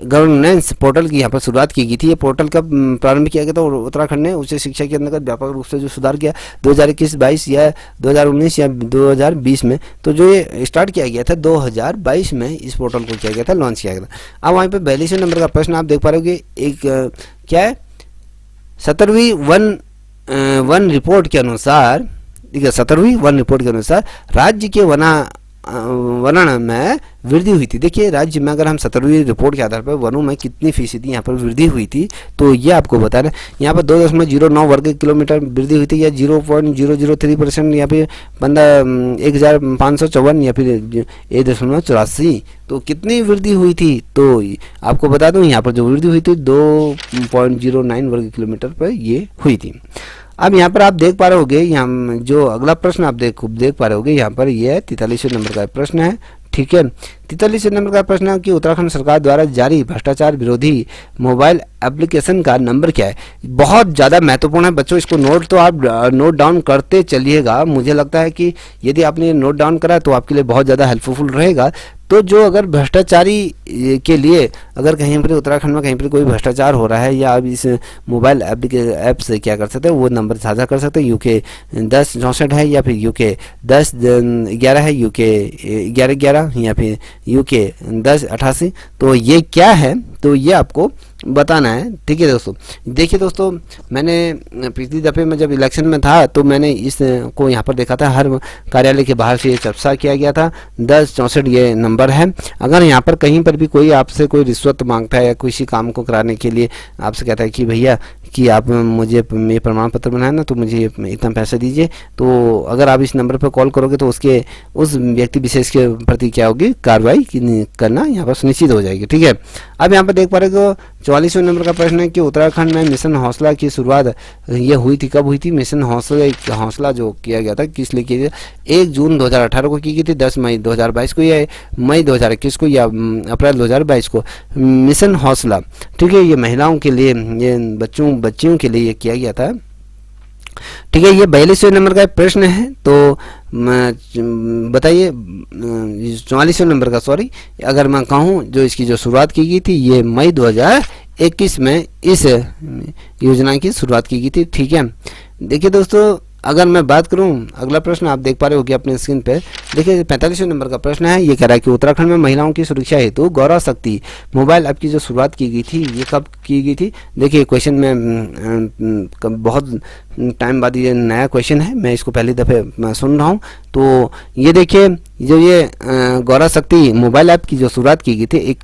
गवर्नेंस पोर्टल की यहाँ पर शुरुआत की गई थी। ये पोर्टल कब प्रारंभ किया गया था, और उत्तराखंड ने उच्च शिक्षा के अंतर्गत व्यापक रूप से जो सुधार किया 2021-22 या 2019 या 2020 में। तो जो ये स्टार्ट किया गया था 2022 में इस पोर्टल को किया गया था, लॉन्च किया गया था। अब वहीं पर 42वें नंबर का प्रश्न आप देख पा रहे हो कि एक क्या है, 17वीं वन रिपोर्ट के अनुसार, ठीक है, 17वीं वन रिपोर्ट के अनुसार राज्य के वनन में वृद्धि हुई थी। देखिए राज्य में अगर हम 17वीं रिपोर्ट के आधार पर वनों में कितनी फीसदी यहाँ पर वृद्धि हुई थी, तो ये आपको बताना है। यहाँ पर 2.09 वर्ग किलोमीटर वृद्धि हुई थी, या 0.003%, या फिर 1,554, या फिर 1.84। तो कितनी वृद्धि हुई थी, तो आपको बता दूँ यहाँ पर जो वृद्धि हुई थी 2.09 वर्ग किलोमीटर पर ये हुई थी। अब यहाँ पर आप देख पा रहे होगे, यहाँ जो अगला प्रश्न आप देख पा रहे होगे, यहाँ पर ये 43वें नंबर का प्रश्न है। ठीक है, 43 नंबर का प्रश्न है कि उत्तराखंड सरकार द्वारा जारी भ्रष्टाचार विरोधी मोबाइल एप्लीकेशन का नंबर क्या है। बहुत ज़्यादा महत्वपूर्ण है बच्चों, इसको नोट तो आप नोट डाउन करते चलिएगा। मुझे लगता है कि यदि आपने नोट डाउन करा तो आपके लिए बहुत ज़्यादा हेल्पफुल रहेगा। तो जो अगर भ्रष्टाचारी के लिए अगर कहीं पर उत्तराखंड में कहीं पर कोई भ्रष्टाचार हो रहा है, या आप इस मोबाइल ऐप से क्या कर सकते हैं, वो नंबर साझा कर सकते हैं। यूके 1064 है, या फिर यूके 1011 है, यूके 1111, या फिर यूके 1088। तो ये क्या है, तो ये आपको बताना है। ठीक है दोस्तों, देखिए दोस्तों, मैंने पिछली दफ़े में जब इलेक्शन में था तो मैंने इस को यहाँ पर देखा था, हर कार्यालय के बाहर से ये चर्चा किया गया था। 1064 ये नंबर है। अगर यहाँ पर कहीं पर भी कोई आपसे कोई रिश्वत मांगता है या किसी काम को कराने के लिए आपसे कहता है कि भैया कि आप मुझे ये प्रमाण पत्र बनाए ना, तो मुझे इतना पैसा दीजिए, तो अगर आप इस नंबर पर कॉल करोगे तो उस व्यक्ति विशेष के प्रति क्या होगी, कार्रवाई करना यहाँ पर सुनिश्चित हो जाएगी। ठीक है, अब यहाँ पर देख पा रहे हो 44वें नंबर का प्रश्न है कि उत्तराखंड में मिशन हौसला की शुरुआत ये हुई थी, कब हुई थी। मिशन हौसला जो किया गया था किस लिए किया गया, 1 जून 2018 को की गई थी, 10 मई 2022 को, या मई 2021 को, या अप्रैल 2022 को। मिशन हौसला, ठीक है, ये महिलाओं के लिए, ये बच्चियों के लिए ये किया गया था। ठीक है, ये 42वें नंबर का प्रश्न है। तो बताइए 44वें नंबर का, सॉरी, अगर मैं कहूँ जो इसकी जो शुरुआत की गई थी ये मई 2021 में इस योजना की शुरुआत की गई थी। ठीक है, देखिए दोस्तों, अगर मैं बात करूं, अगला प्रश्न आप देख पा रहे हो कि अपने स्क्रीन पे देखिए 45वें नंबर का प्रश्न है। ये कह रहा है कि उत्तराखंड में महिलाओं की सुरक्षा हेतु गौरव शक्ति मोबाइल ऐप की जो शुरुआत की गई थी ये कब की गई थी। देखिए क्वेश्चन में बहुत टाइम बाद ये नया क्वेश्चन है, मैं इसको पहली दफ़े सुन रहा हूँ। तो ये देखिए, जो ये गौरव शक्ति मोबाइल ऐप की जो शुरुआत की गई थी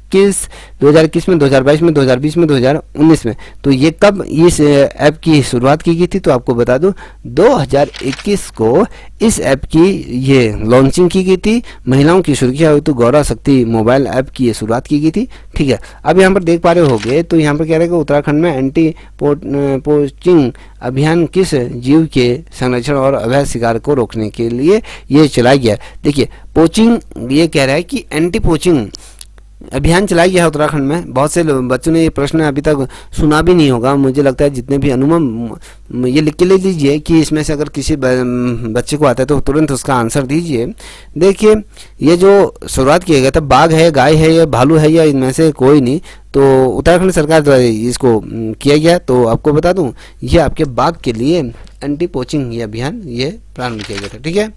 2021 में, 2022 में, 2020 में, 2019 में। तो ये कब इस ऐप की शुरुआत की गई थी, तो आपको बता दूं 2021 को इस ऐप की ये लॉन्चिंग की गई थी। महिलाओं की सुरक्षा हेतु गौरव शक्ति मोबाइल ऐप की ये शुरुआत की गई थी। ठीक है, अब यहाँ पर देख पा रहे होगे, तो यहाँ पर कह रहे हैं कि उत्तराखंड में एंटी पोचिंग अभियान किस जीव के संरक्षण और अवैध शिकार को रोकने के लिए ये चलाया गया। देखिए पोचिंग, ये कह रहा है कि एंटी पोचिंग अभियान चलाया गया है उत्तराखंड में। बहुत से बच्चों ने ये प्रश्न अभी तक सुना भी नहीं होगा, मुझे लगता है जितने भी अनुमान ये लिख के ले लीजिए कि इसमें से अगर किसी बच्चे को आता है तो तुरंत उसका आंसर दीजिए। देखिए ये जो शुरुआत किया गया था, बाघ है, गाय है, या भालू है, या इनमें से कोई नहीं, तो उत्तराखंड सरकार द्वारा इसको किया गया। तो आपको बता दूं ये आपके बाघ के लिए एंटी पोचिंग ये अभियान ये प्रारंभ किया गया था। ठीक है,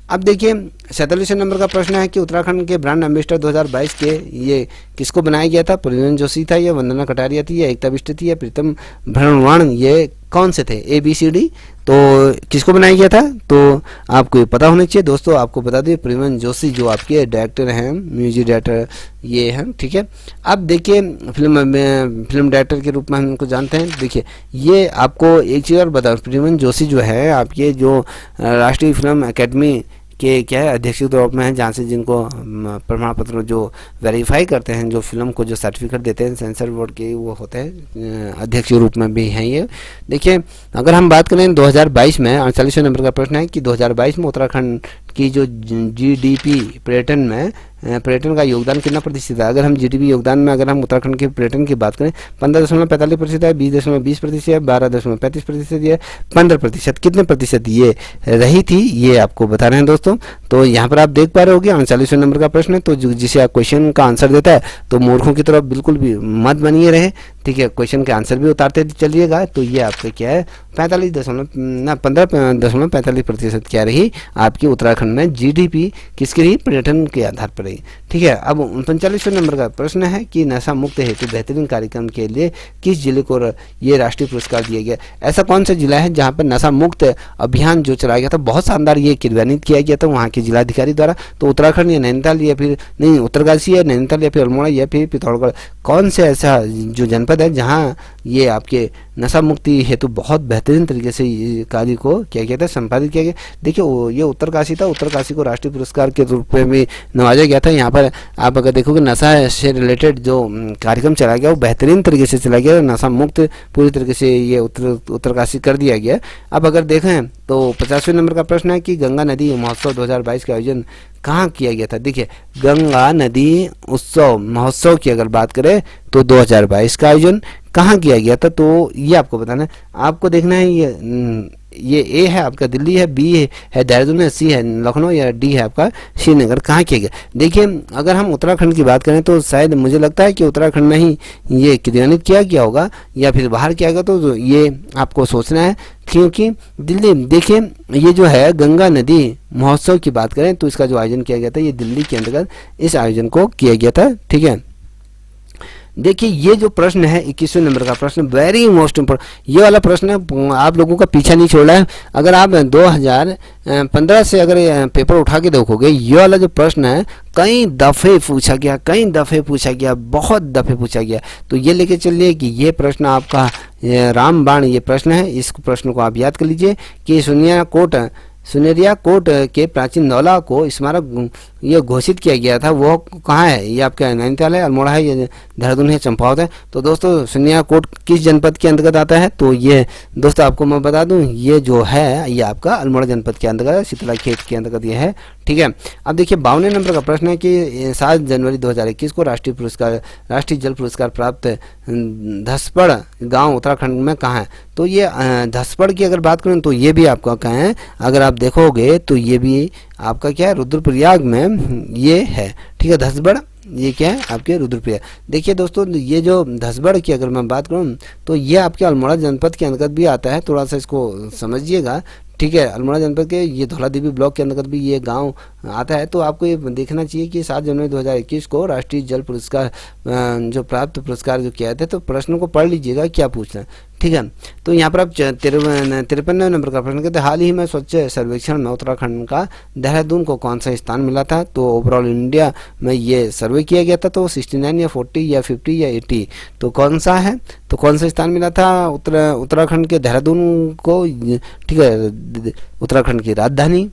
अब देखिए 47वें नंबर का प्रश्न है कि उत्तराखंड के ब्रांड एम्बेसडर 2022 के ये किसको बनाया गया था। प्रवीण जोशी था, या वंदना कटारिया थी, या एकता बिष्ट थी, या प्रीतम भरणवाण, ये कौन से थे, ABCD। तो किसको बनाया गया था, तो आपको पता होना चाहिए दोस्तों। आपको बता दें प्रवीण जोशी जो आपके डायरेक्टर हैं, म्यूजिक डायरेक्टर ये हैं। ठीक है, अब देखिए फिल्म डायरेक्टर के रूप में हम इनको जानते हैं। देखिए ये आपको एक चीज़ और बता, प्रवीण जोशी जो है आपके जो राष्ट्रीय फिल्म अकेडमी के क्या है अध्यक्ष के तौर में है, जहाँ से जिनको प्रमाण पत्र जो वेरीफाई करते हैं, जो फिल्म को जो सर्टिफिकेट देते हैं सेंसर बोर्ड के, वो होते हैं अध्यक्ष के रूप में भी हैं ये। देखिए अगर हम बात करें 2022 में, 48वें नंबर का प्रश्न है कि 2022 में उत्तराखंड की जो GDP पर्यटन का योगदान कितना प्रतिशत है। अगर हम GDP योगदान में अगर हम उत्तराखंड के पर्यटन की बात करें 15.45% है, 20.20% है, 12.35% है, 15% कितने प्रतिशत ये रही थी, ये आपको बता रहे हैं दोस्तों। तो यहाँ पर आप देख पा रहे होगे 39वें नंबर का प्रश्न है। तो जिसे आप क्वेश्चन का आंसर देता है तो मूर्खों की तरफ बिल्कुल भी मत बनिए रहे। ठीक है, क्वेश्चन के आंसर भी उतारते चलिएगा। तो ये आपका क्या है 15.45% क्या रही आपकी उत्तराखंड में GDP किसकी रही, पर्यटन के आधार पर रही। ठीक है, अब 39वें नंबर का प्रश्न है कि नशा मुक्त हेतु बेहतरीन कार्यक्रम के लिए किस जिले को ये राष्ट्रीय पुरस्कार दिया गया। ऐसा कौन सा जिला है जहाँ पर नशा मुक्त अभियान जो चलाया गया था, बहुत शानदार ये क्रियान्वित किया गया था वहाँ के जिलाधिकारी द्वारा। तो उत्तराखंड या नैनीताल, या फिर नहीं उत्तरकाशी या नैनीताल, या फिर अल्मोड़ा, या फिर पिथौरागढ़, कौन से ऐसा जो जनपद है जहाँ ये आपके नशा मुक्ति हेतु बहुत बेहतरीन तरीके से ये कार्य को क्या किया था, संपादित किया गया। देखिए ये उत्तरकाशी था, उत्तरकाशी को राष्ट्रीय पुरस्कार के रूप में भी नवाजा गया था। यहाँ पर आप अगर देखोगे नशा से रिलेटेड जो कार्यक्रम चला गया वो बेहतरीन तरीके से चला गया, नशा मुक्त पूरी तरीके से ये उत्तरकाशी कर दिया गया। अब अगर देखें तो 50वें नंबर का प्रश्न है कि गंगा नदी महोत्सव 2022 का आयोजन कहाँ किया गया था। देखिए गंगा नदी उत्सव महोत्सव की अगर बात करें तो 2022 का आयोजन कहाँ किया गया था, तो ये आपको बताना है। आपको देखना है ये ए है आपका दिल्ली है, बी है देहरादून है, सी है लखनऊ या डी है आपका श्रीनगर। कहाँ किया गया, देखिए अगर हम उत्तराखंड की बात करें तो शायद मुझे लगता है कि उत्तराखंड में ही ये क्रियान्वित किया गया होगा या फिर बाहर किया गया, तो ये आपको सोचना है। क्योंकि दिल्ली, देखिए ये जो है गंगा नदी महोत्सव की बात करें तो इसका जो आयोजन किया गया था ये दिल्ली के अंतर्गत इस आयोजन को किया गया था। ठीक है, देखिए ये जो प्रश्न है 21वें नंबर का प्रश्न, वेरी मोस्ट इम्पोर्टेंट ये वाला प्रश्न है, आप लोगों का पीछा नहीं छोड़ रहा है। अगर आप 2015 से अगर पेपर उठा के देखोगे, ये वाला जो प्रश्न है कई दफ़े पूछा गया, बहुत दफ़े पूछा गया। तो ये लेके चलिए कि ये प्रश्न आपका रामबाण ये प्रश्न है, इस प्रश्न को आप याद कर लीजिए कि सुनेरिया कोट के प्राचीन नौला को स्मारक ये घोषित किया गया था, वो कहाँ है, ये आपका नैनीताल है, अल्मोड़ा है, ये देहरादून है, चंपावत है। तो दोस्तों सुनेरिया कोट किस जनपद के अंतर्गत आता है, तो ये दोस्तों आपको मैं बता दूं ये जो है ये आपका अल्मोड़ा जनपद के अंतर्गत शीतला खेत के अंतर्गत ये है। ठीक है, अब देखिए 52वें नंबर का प्रश्न है कि 7 जनवरी 2021 को राष्ट्रीय जल पुरस्कार प्राप्त धसपड़ गाँव उत्तराखंड में कहाँ है। तो ये धसपड़ की अगर बात करें तो ये भी आपका कहाँ है, अगर आप देखोगे तो ये भी आपका क्या है रुद्रप्रयाग में ये है। ठीक है, धसबड़ ये क्या है आपके रुद्रप्रयाग। देखिए दोस्तों ये जो धसबड़ की अगर मैं बात करूं तो ये आपके अल्मोड़ा जनपद के अंतर्गत भी आता है, थोड़ा सा इसको समझिएगा। ठीक है, अल्मोड़ा जनपद के ये धौलादेवी ब्लॉक के अंतर्गत भी ये गांव आता है। तो आपको ये देखना चाहिए कि 7 जनवरी 2021 को राष्ट्रीय जल पुरस्कार जो प्राप्त पुरस्कार जो किया था, तो प्रश्न को पढ़ लीजिएगा क्या पूछना है। ठीक है, तो यहाँ पर आप 53वें नंबर का प्रश्न कहते हैं, हाल ही में स्वच्छ सर्वेक्षण में उत्तराखंड का देहरादून को कौन सा स्थान मिला था। तो ओवरऑल इंडिया में ये सर्वे किया गया था, तो 69 या 40 या 50 या 80 तो कौन सा है, तो कौन सा स्थान मिला था उत्तराखंड के देहरादून को। ठीक है, उत्तराखंड की राजधानी।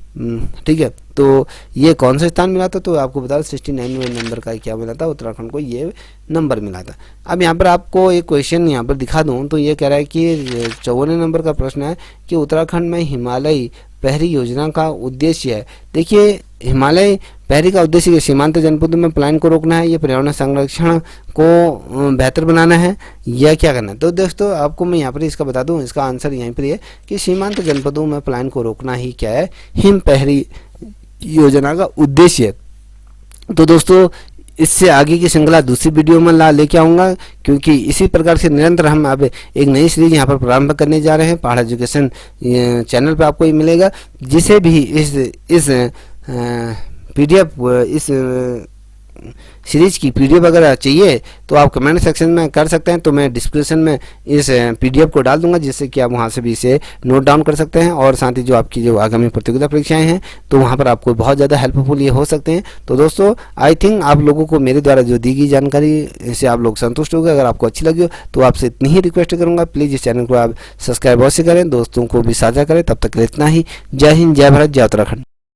ठीक है, तो ये कौन सा स्थान मिला था, तो आपको बता 69वें नंबर का क्या मिला था, उत्तराखंड को ये नंबर मिला था। अब यहाँ पर आपको एक क्वेश्चन यहाँ पर दिखा दूँ तो ये कह रहा है कि 54वें नंबर का प्रश्न है कि उत्तराखंड में हिमालय पहरी योजना का उद्देश्य है। देखिए हिमालय पहरी का उद्देश्य सीमांत जनपदों में पलायन को रोकना है, ये पर्यावरण संरक्षण को बेहतर बनाना है, या क्या करना है। तो दोस्तों आपको मैं यहाँ पर इसका बता दूं, इसका आंसर यहीं पर है कि सीमांत जनपदों में पलायन को रोकना ही क्या है, हिम पहरी योजना का उद्देश्य है। तो दोस्तों इससे आगे की श्रृंखला दूसरी वीडियो में लेके आऊँगा, क्योंकि इसी प्रकार से निरंतर हम अब एक नई सीरीज यहाँ पर प्रारंभ करने जा रहे हैं। पहाड़ एजुकेशन चैनल पर आपको ये मिलेगा, जिसे भी इस PDF इस सीरीज की PDF अगर चाहिए तो आप कमेंट सेक्शन में कर सकते हैं, तो मैं डिस्क्रिप्शन में इस PDF को डाल दूंगा, जिससे कि आप वहां से भी इसे नोट डाउन कर सकते हैं। और साथ ही जो आपकी जो आगामी प्रतियोगिता परीक्षाएं हैं तो वहां पर आपको बहुत ज़्यादा हेल्पफुल ये हो सकते हैं। तो दोस्तों आई थिंक आप लोगों को मेरे द्वारा जो दी गई जानकारी से आप लोग संतुष्ट हो गए। अगर आपको अच्छी लगी हो तो आपसे इतनी ही रिक्वेस्ट करूँगा, प्लीज़ इस चैनल को आप सब्सक्राइब अवश्य करें, दोस्तों को भी साझा करें। तब तक इतना ही, जय हिंद, जय भारत, जय उत्तराखंड।